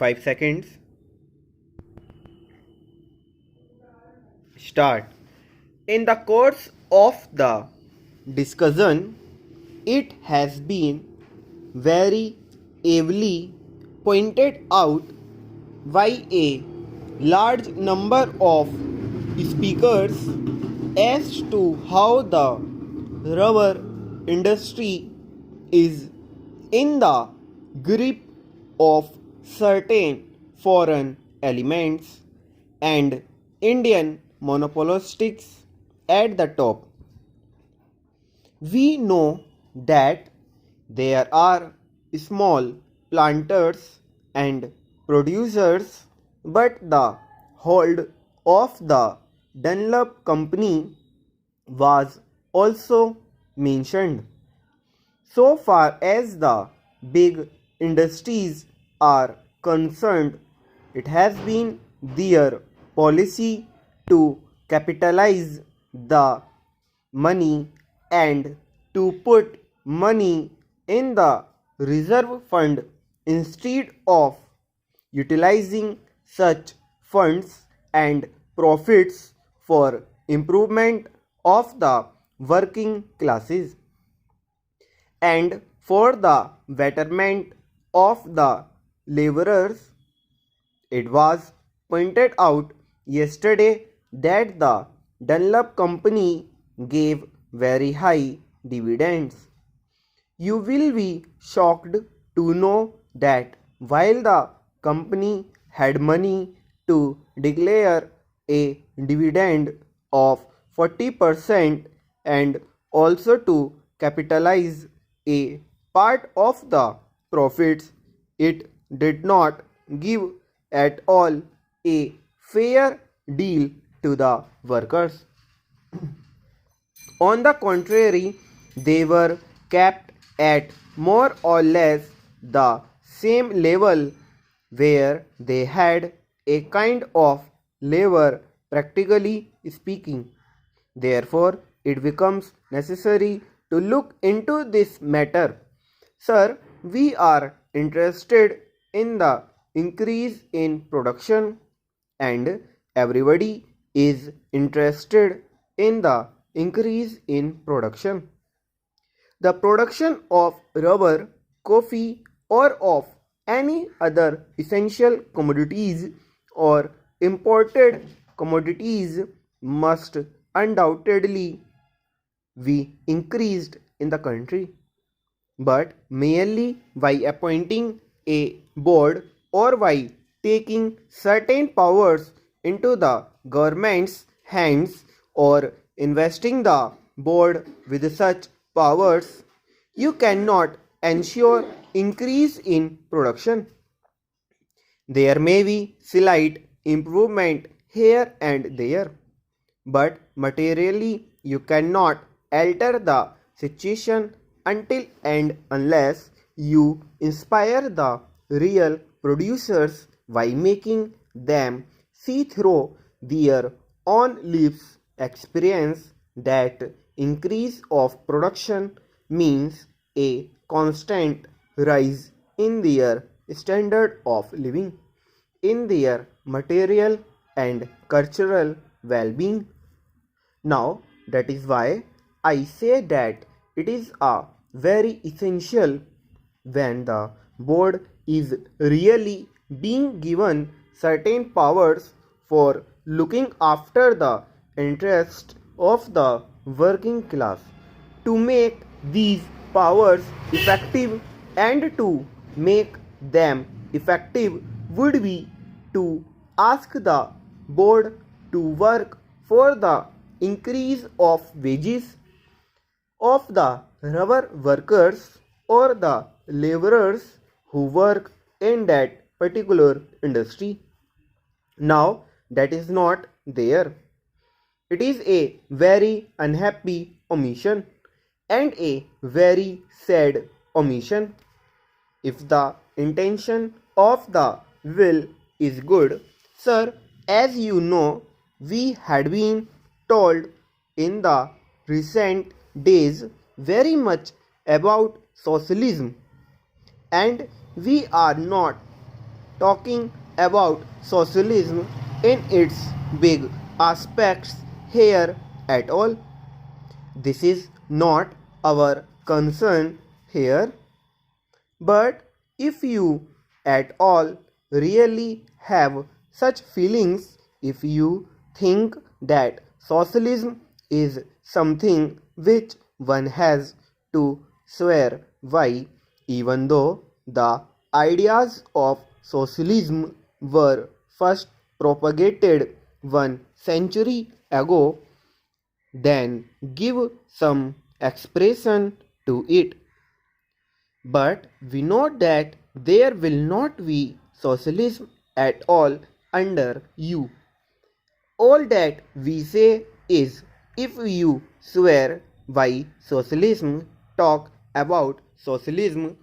5 seconds. Start. In the course of the discussion, it has been very ably pointed out by a large number of speakers as to how the rubber industry is in the grip of certain foreign elements and Indian monopolists at the top. We know that there are small planters and producers, but the hold of the Dunlop company was also mentioned. So far as the big industries are concerned, it has been their policy to capitalize the money and to put money in the reserve fund instead of utilizing such funds and profits for improvement of the working classes and for the betterment of the laborers. It was pointed out yesterday that the Dunlop company gave very high dividends. You will be shocked to know that while the company had money to declare a dividend of 40% and also to capitalize a part of the profits, it did not give at all a fair deal to the workers. On the contrary, they were kept at more or less the same level where they had a kind of labor, practically speaking. Therefore, it becomes necessary to look into this matter. Sir, we are interested in the increase in production, and everybody is interested in the increase in production. The production of rubber, coffee, or of any other essential commodities or imported commodities must undoubtedly be increased in the country, but merely by appointing a board or by taking certain powers into the government's hands or investing the board with such powers, you cannot ensure increase in production. There may be slight improvement here and there, but materially you cannot alter the situation until and unless you inspire the real producers by making them see through their own lives experience that increase of production means a constant rise in their standard of living, in their material and cultural well-being. Now, that is why I say that it is a very essential when the board is really being given certain powers for looking after the interest of the working class to make these powers effective, and to make them effective would be to ask the board to work for the increase of wages of the rubber workers or the laborers who work in that particular industry. Now, that is not there. It is a very unhappy omission and a very sad omission. If the intention of the will is good, sir, as you know, we had been told in the recent days very much about socialism, and we are not talking about socialism in its big aspects here at all. This is not our concern here. But if you at all really have such feelings, if you think that socialism is something which one has to swear by, even though the ideas of socialism were first propagated 1 century ago, then give some expression to it. But we know that there will not be socialism at all under you. All that we say is, if you swear by socialism, talk about socialism,